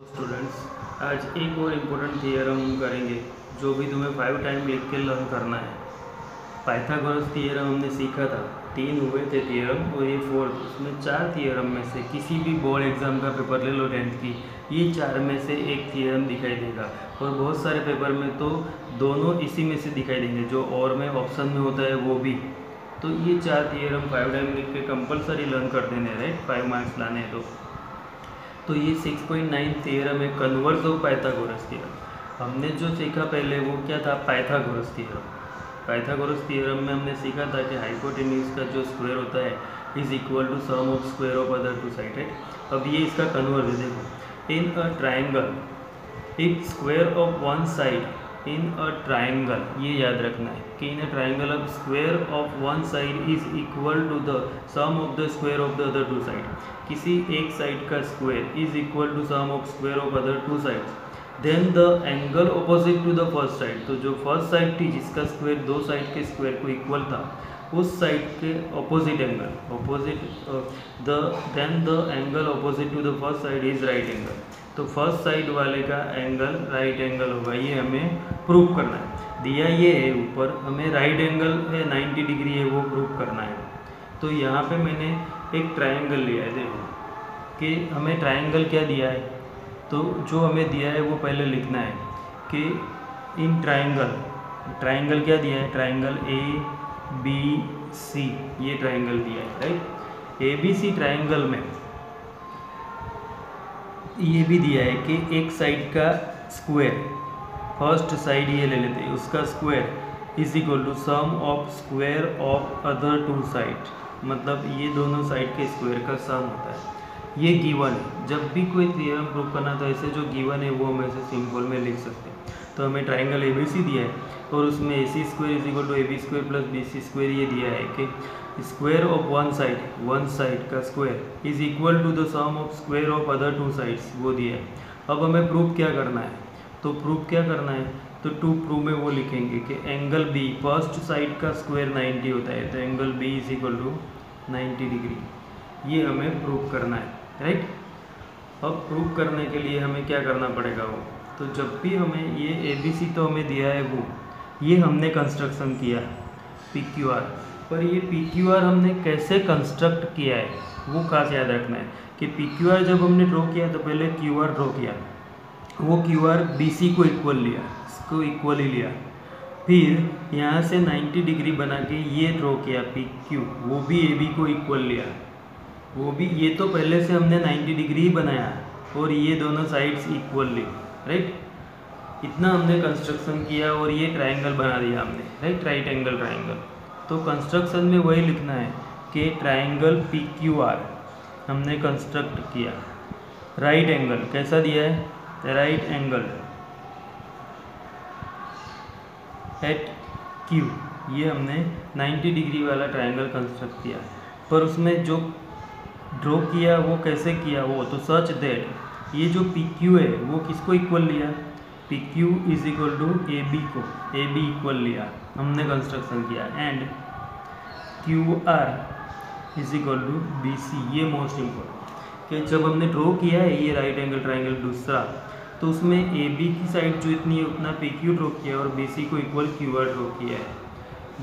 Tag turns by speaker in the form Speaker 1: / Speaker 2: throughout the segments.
Speaker 1: Students, आज एक और इम्पोर्टेंट थियरम हम करेंगे जो भी तुम्हें 5 टाइम लिख के लर्न करना है। पाइथागोरस थियरम हमने सीखा था, 3 हुए थे थियरम और ये 4। उसमें 4 थियरम में से किसी भी बोर्ड एग्जाम का पेपर ले लो 10th की, ये 4 में से एक थियरम दिखाई देगा। और बहुत सारे पेपर में तो दोनों इसी में से दिखाई देंगे, जो और में ऑप्शन में होता है वो भी। तो ये 4 थियरम 5 टाइम लिख के कंपलसरी लर्न कर देने, राइट, 5 मार्क्स लाने हैं तो ये 6.9 थियरम है, कन्वर्स ऑफ पाइथागोरस थियरम। हमने जो सीखा पहले वो क्या था, पाइथागोरस थियरम। पाइथागोरस थियरम में हमने सीखा था कि हाइपोटेन्यूज का जो स्क्वायर होता है is equal to sum of square of other two side, right. अब ये इसका कन्वर्स है, देखो, in a triangle if square of one side in a triangle, ये याद रखना है कि in a triangle of square of one side is equal to the sum of the square of the other two side. किसी एक side का square is equal to sum of square of other two sides, then the angle opposite to the first side. तो जो first side थी जिसका square दो side के square को इक्वल था, उस साइड के opposite angle then the angle opposite to the first side is right angle. तो फर्स्ट साइड वाले का एंगल राइट एंगल होगा, ये हमें प्रूव करना है। दिया ये है ऊपर, हमें राइट एंगल है 90 डिग्री है, वो प्रूव करना है। तो यहाँ पे मैंने एक ट्राइंगल लिया है, देखो कि हमें ट्राइंगल क्या दिया है। तो जो हमें दिया है वो पहले लिखना है कि इन ट्राइंगल क्या दिया है, ट्राइंगल ABC, ये ट्राइंगल दिया है, राइट। ABC ट्राइंगल में ये भी दिया है कि एक साइड का स्क्वायर, फर्स्ट साइड ये ले लेते हैं, उसका square is equal to sum of square of other two side, मतलब ये दोनों साइड के स्क्वायर का सम होता है। ये गिवन है। जब भी कोई थ्योरम प्रूव करना तो ऐसे जो गिवन है वो हम ऐसे सिंपल में लिख सकते हैं। तो हमें ट्राइंगल ABC दिया है और उसमें AC square is equal to AB square plus BC square ये दिया है कि स्क्वायर ऑफ वन साइड का square is equal to the sum of square of other two sides, वो दिया है। अब हमें प्रूफ क्या करना है, तो प्रूफ क्या करना है, तो टू प्रूव में वो लिखेंगे कि एंगल B, फर्स्ट साइड का स्क्वायर 90 होता है, तो angle B is equal to 90 degree, ये हमें प्रूव करना है, राइट। अब प्रूव करने के लिए हमें क्या करना पड़ेगा, वो तो जब भी हमें ये ABC तो हमें दिया है, वो ये हमने कंस्ट्रक्शन किया PQR, पर ये PQR हमने कैसे कंस्ट्रक्ट किया है वो खास याद रखना है कि PQR जब हमने ड्रॉ किया तो पहले QR ड्रॉ किया, वो QR BC को इक्वल लिया, इसको इक्वल ही लिया, फिर यहाँ से 90 डिग्री बना के ये ड्रॉ किया PQ, वो भी AB को इक्वल लिया, वो भी, ये तो पहले से हमने 90 डिग्री ही बनाया और ये दोनों साइड्स इक्वल ली, राइट। इतना हमने कंस्ट्रक्शन किया और ये ट्राइंगल बना दिया हमने, राइट, राइट एंगल ट्राइंगल। तो कंस्ट्रक्शन में वही लिखना है कि ट्राइंगल PQR हमने कंस्ट्रक्ट किया, राइट एंगल कैसा दिया है, राइट एंगल एट Q, ये हमने 90 डिग्री वाला ट्राइंगल कंस्ट्रक्ट किया, पर उसमें जो ड्रॉ किया वो कैसे किया, वो तो सच दैट ये जो PQ है वो किसको इक्वल लिया, PQ is equal to AB को, AB इक्वल लिया हमने कंस्ट्रक्शन किया, and QR is equal to BC। ये मोस्ट इम्पोर्टेंट कि जब हमने ड्रॉ किया है ये राइट एंगल ट्राइंगल दूसरा, तो उसमें AB की साइड जो इतनी है उतना PQ ड्रॉ किया और BC को इक्वल QR ड्रॉ किया है,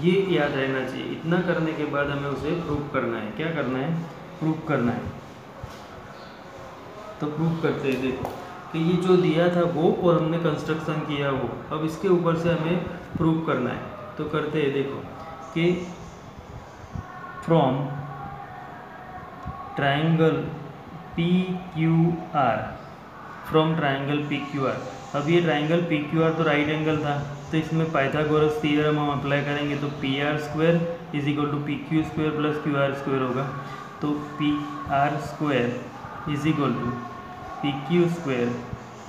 Speaker 1: ये याद रहना चाहिए। इतना करने के बाद हमें उसे प्रूव करना है, क्या करना है, प्रूव करना है। तो प्रूव करते हैं, देखो कि ये जो दिया था वो और हमने कंस्ट्रक्शन किया वो, अब इसके ऊपर से हमें प्रूव करना है। तो करते हैं, देखो कि from triangle PQR, from triangle PQR, अब ये ट्राइंगल PQR तो राइट एंगल था, तो इसमें पाइथागोरस थ्योरम हम अप्लाई करेंगे, तो PR square is equal to PQ square plus QR square होगा। तो PR square is equal to PQ square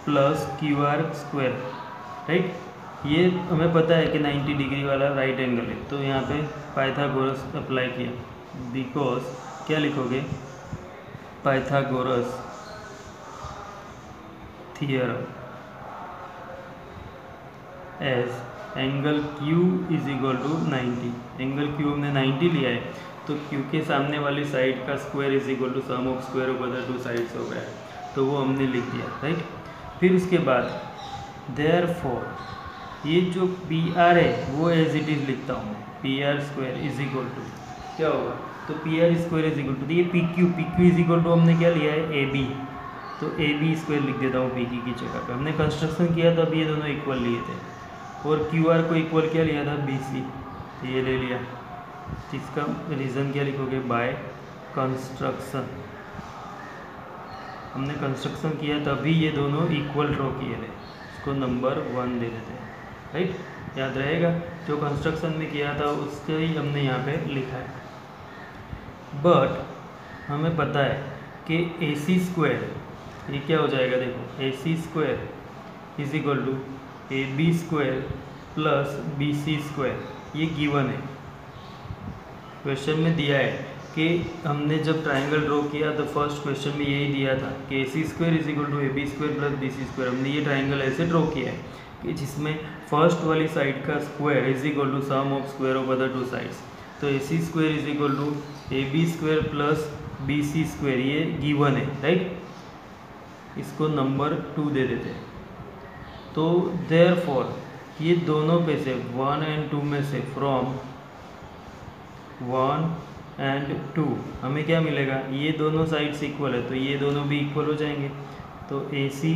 Speaker 1: plus QR square, right. ये हमें पता है कि 90 डिग्री वाला राइट एंगल है, तो यहाँ पे पाइथागोरस अप्लाई किया, बिकॉज क्या लिखोगे, Pythagoras theorem as angle Q is equal to 90, angle Q हमने 90 लिया है, तो Q के सामने वाली साइड का square is equal to sum of square of other two sides हो गया है, तो वो हमने लिख दिया, राइट। फिर उसके बाद देयरफॉर ये जो पी आर है वो एज इट इज़ लिखता हूँ मैं, P R square is equal to क्या होगा, तो P R square is equal to, तो ये P Q is equal to हमने क्या लिया है, ए बी, तो ए बी स्क्वायर लिख देता हूँ पी क्यू की जगह पे। हमने कंस्ट्रक्शन किया था, अब ये दोनों इक्वल लिए थे, और क्यू आर को इक्वल क्या लिया था, बी सी, तो ये ले लिया। इसका रीज़न क्या लिखोगे, बाय कंस्ट्रक्शन, हमने कंस्ट्रक्शन किया तभी ये दोनों इक्वल ड्रॉ किए थे, इसको नंबर 1 दे देते हैं, राइट, याद रहेगा। जो कंस्ट्रक्शन में किया था उसके ही हमने यहाँ पे लिखा है। बट हमें पता है कि ए सी स्क्वायर ये क्या हो जाएगा, देखो A C square is equal to A B square plus B C square, ये गिवन है, क्वेश्चन में दिया है कि हमने जब ट्राइंगल ड्रॉ किया तो फर्स्ट क्वेश्चन में यही दिया था कि A C square is equal to A B square plus B C square. हमने ये ट्राइंगल ऐसे ड्रॉ किया है कि जिसमें फर्स्ट वाली साइड का square is equal to sum of square of other two sides, तो A C square is equal to A B square plus B C square, ये गिवन है, राइट, इसको नंबर 2 दे देते हैं। तो देयरफॉर ये दोनों पे से 1 और 2 में से फ्रॉम 1 और 2 हमें क्या मिलेगा, ये दोनों साइड्स इक्वल है तो ये दोनों भी इक्वल हो जाएंगे, तो A C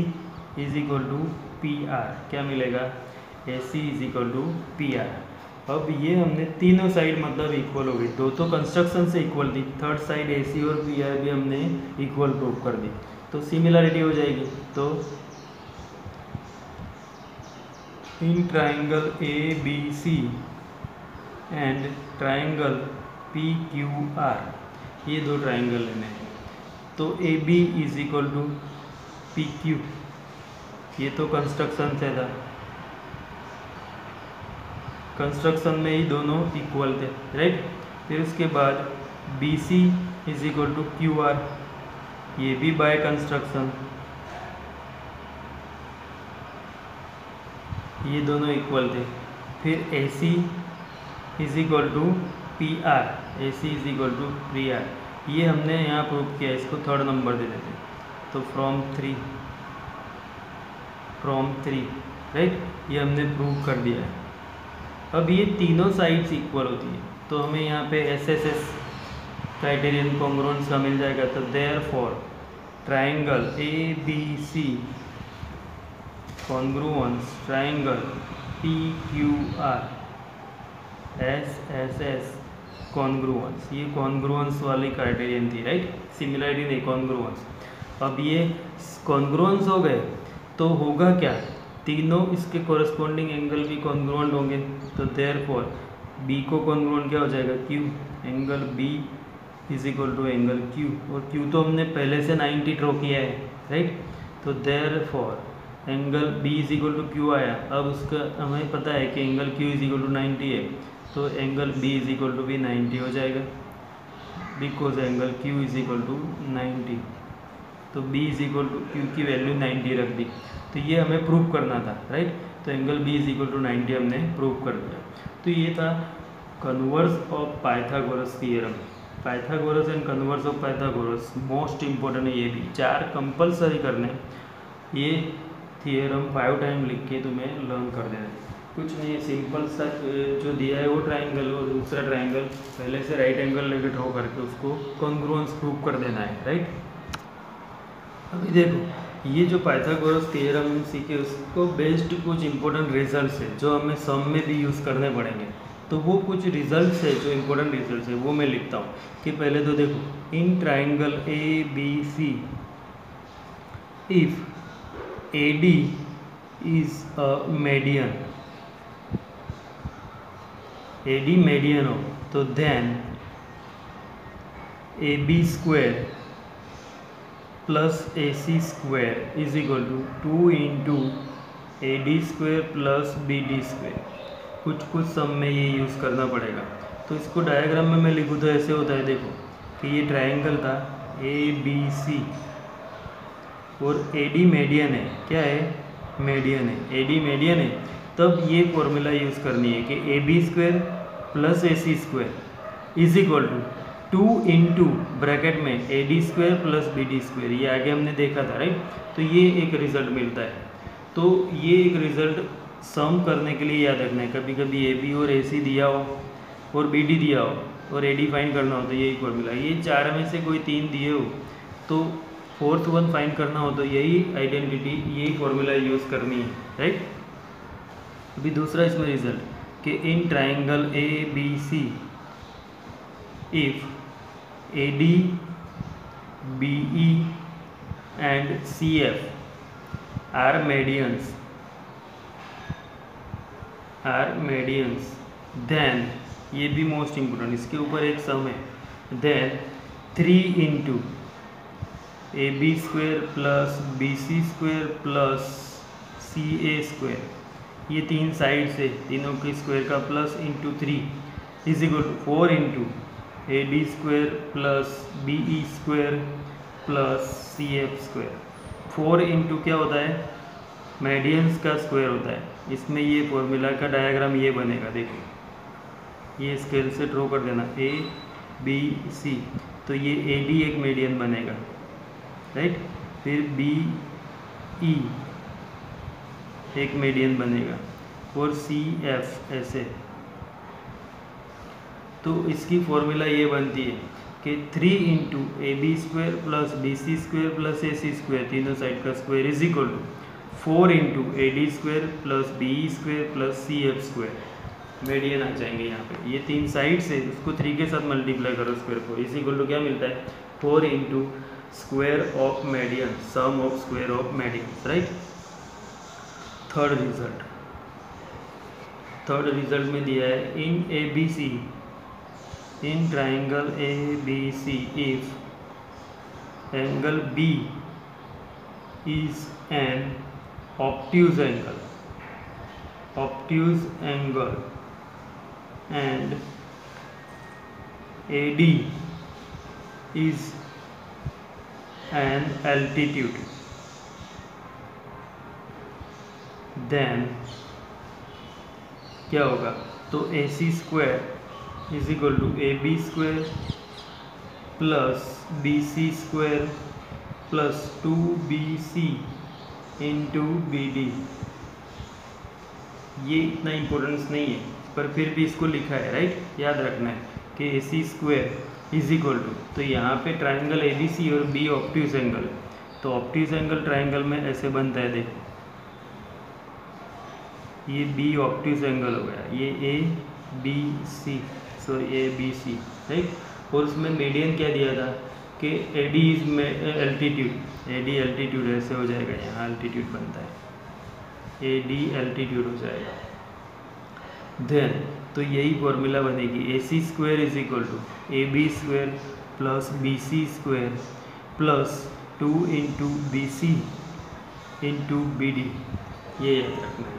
Speaker 1: is equal to P R, क्या मिलेगा, A C is equal to P R. अब ये हमने तीनों साइड मतलब इक्वल हो गई, दो तो कंस्ट्रक्शन से इक्वल थी, थर्ड साइड ए सी और पी आर भी हमने इक्वल प्रूव कर दी, तो सिमिलरिटी हो जाएगी। तो in triangle A B C and triangle P Q R, ये दो ट्राइंगल लेने हैं, तो A B is equal to P Q, ये तो कंस्ट्रक्शन से था, कंस्ट्रक्शन में ही दोनों इक्वल थे, राइट। फिर उसके बाद B C is equal to Q R, ये भी बाय कंस्ट्रक्शन, ये दोनों इक्वल थे। फिर A C is equal to P R, A C is equal to P R, ये हमने यहाँ प्रूव किया, इसको थर्ड नंबर दे देते, तो फ्रॉम थ्री, राइट, ये हमने प्रूव कर दिया है। अब ये तीनों साइड्स इक्वल होती है, तो हमें यहाँ पे S S S criterion congruence का मिल जाएगा, तो therefore triangle A B C congruence triangle P Q R S S S congruence, ये कॉन्ग्रुएंस वाली क्राइटेरियन थी, राइट, सिमिलरिटी नहीं, कॉन्ग्रुएंस। अब ये कॉन्ग्रुएंस हो गए तो होगा क्या, तीनों इसके कॉरस्पॉन्डिंग एंगल भी कॉन्ग्रुएंट होंगे, तो देयरफॉर बी को कॉन्ग्रुएंट क्या हो जाएगा, Q, angle B is equal to angle Q, और क्यू तो हमने पहले से 90 ड्रॉ किया है, राइट, तो therefore angle B is equal to Q आया। अब उसका हमें पता है कि angle Q is equal to 90 है, तो angle B is equal to भी 90 हो जाएगा, because angle Q is equal to 90, तो B is equal to Q की वैल्यू 90 रख दी, तो ये हमें प्रूव करना था, राइट, तो angle B is equal to 90 हमने प्रूव कर दिया। तो ये था converse of Pythagoras theorem, Pythagoras and converse of Pythagoras, most important है, ये भी 4 कंपलसरी करने, ये थियरम 5 टाइम लिख के तुम्हें लर्न कर देना, कुछ नहीं, सिंपल सा जो दिया है वो ट्राइंगल और दूसरा ट्राइंगल पहले से राइट एंगल लेके ड्रॉ करके उसको कॉन्ग्रुएंस प्रूव कर देना है, राइट। अभी देखो ये जो पाइथागोरस थ्योरम हम सीखे उसको बेस्ड कुछ इंपॉर्टेंट रिजल्ट्स है जो हमें सम में भी यूज़ करने पड़ेंगे, तो वो कुछ रिजल्ट्स है जो इंपॉर्टेंट रिजल्ट्स है वो मैं लिखता हूँ कि पहले तो देखो in triangle A B C if A D is a median, A D median हो तो then A B square plus A C square is equal to 2 into A D square plus B D square, कुछ sum में ये use करना पड़ेगा। तो इसको diagram में मैं लिखूँ तो ऐसे होता है, देखो कि ये ट्राइंगल था ए बी सी और ए डी मीडियन है, क्या है, मीडियन है, ए डी मीडियन है, तब ये फॉर्मूला यूज़ करनी है कि A B square plus A C square is equal to 2 into bracket में AD² प्लस BD², ये आगे हमने देखा था राइट। तो ये एक रिजल्ट मिलता है। तो ये एक रिजल्ट सम करने के लिए याद रखना है, कभी कभी AB और AC दिया हो और BD दिया हो और AD फाइंड करना हो तो यही फॉर्मूला, ये चार में से कोई तीन दिए हो तो फोर्थ वन फाइंड करना हो तो यही आइडेंटिटी, यही फॉर्मूला यूज़ करनी है राइट। अभी दूसरा इसमें रिजल्ट कि इन triangle ABC if AD BE and CF are medians then, ये भी मोस्ट इम्पोर्टेंट, इसके ऊपर एक सम है, then 3 into AB² plus BC² plus CA², ये तीन साइड से तीनों के स्क्वायर का plus into 3 is equal to 4 into AD² plus BE² plus CF²। 4 into क्या होता है, मेडियंस का स्क्वायर होता है। इसमें ये फॉर्मूला का डायग्राम ये बनेगा, देखो ये स्केल से ड्रॉ कर देना ABC, तो ये AD एक मेडियन बनेगा राइट, फिर BE एक मेडियन बनेगा और CF ऐसे। तो इसकी फॉर्मूला ये बनती है कि 3 into AB² plus BC² plus AC² तीनों साइड का square is equal to 4 into AD² plus BE² plus CF²। Median आ जाएंगे यहाँ पे, ये तीन साइड से उसको 3 के साथ मल्टीप्लाई करो स्क्वायर को, इज इक्वल टू क्या मिलता है 4 into square of median, sum of square of median right. Third result में दिया है in ABC, in triangle ABC if angle B is an obtuse angle and AD is an altitude, then क्या होगा, तो AC² is equal to AB² plus BC² plus 2BC into BD। ये इतना importance नहीं है पर फिर भी इसको लिखा है राइट, याद रखना है कि AC² इज इक्वल टू, तो यहाँ पे ट्राइंगल ABC और B ऑब्ट्यूज एंगल, तो ऑब्ट्यूज एंगल ट्राइंगल में ऐसे बनता है, देखो ये B ऑब्ट्यूज एंगल हो गया, ये ABC ABC राइट। और उसमें मीडियन क्या दिया था कि AD is altitude, AD altitude ऐसे हो जाएगा, यहाँ एल्टीट्यूड बनता है, AD एल्टीट्यूड हो जाएगा। देन तो यही फॉर्मूला बनेगी AC² is equal to AB² plus BC² plus 2 into BC into BD, ये याद रखना है।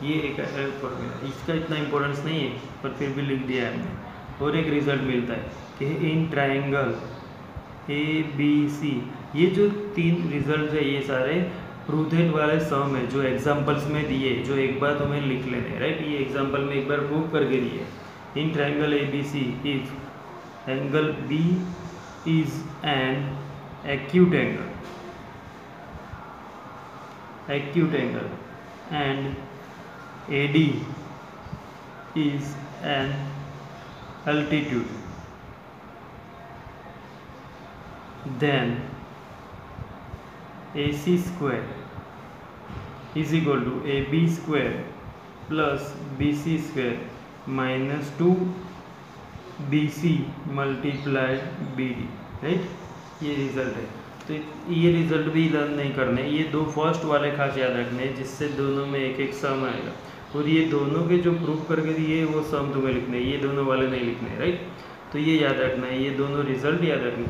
Speaker 1: ये एक फॉर्मूला, इसका इतना इम्पोर्टेंस नहीं है पर फिर भी लिख दिया है हमने। और एक रिजल्ट मिलता है कि इन ट्राइंगल ABC, ये जो तीन रिजल्ट है ये सारे प्रूथेट वाले सम है जो एग्जांपल्स में दिए, जो एक बार तुम्हें लिख लेने राइट, ये एग्जांपल में एक बार प्रूव करके दिए। इन triangle ABC if angle B is an acute angle and AD is an altitude, then AC² is equal to AB² plus BC² minus 2BC multiplied BD right. ये रिजल्ट है, तो ये result भी learn नहीं करने, ये दो फर्स्ट वाले खास याद रखने हैं जिससे दोनों में एक एक सम आएगा, और ये दोनों के जो प्रूफ करके दिए वो सम तुम्हें लिखने, ये दोनों वाले नहीं लिखने राइट। तो ये याद रखना है, ये दोनों रिजल्ट याद रखना,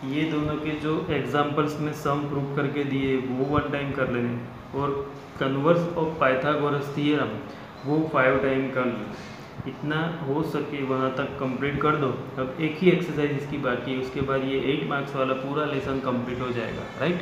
Speaker 1: ये दोनों के जो एग्जांपल्स में सम प्रूफ करके दिए वो 1 टाइम कर लेने, और कन्वर्स ऑफ पाइथागोरस थ्योरम वो 5 टाइम कर लेना। इतना हो सके वहाँ तक कंप्लीट कर दो। अब एक ही एक्सरसाइज इसकी बाकी है, उसके बाद ये 8 मार्क्स वाला पूरा लेसन कंप्लीट हो जाएगा राइट।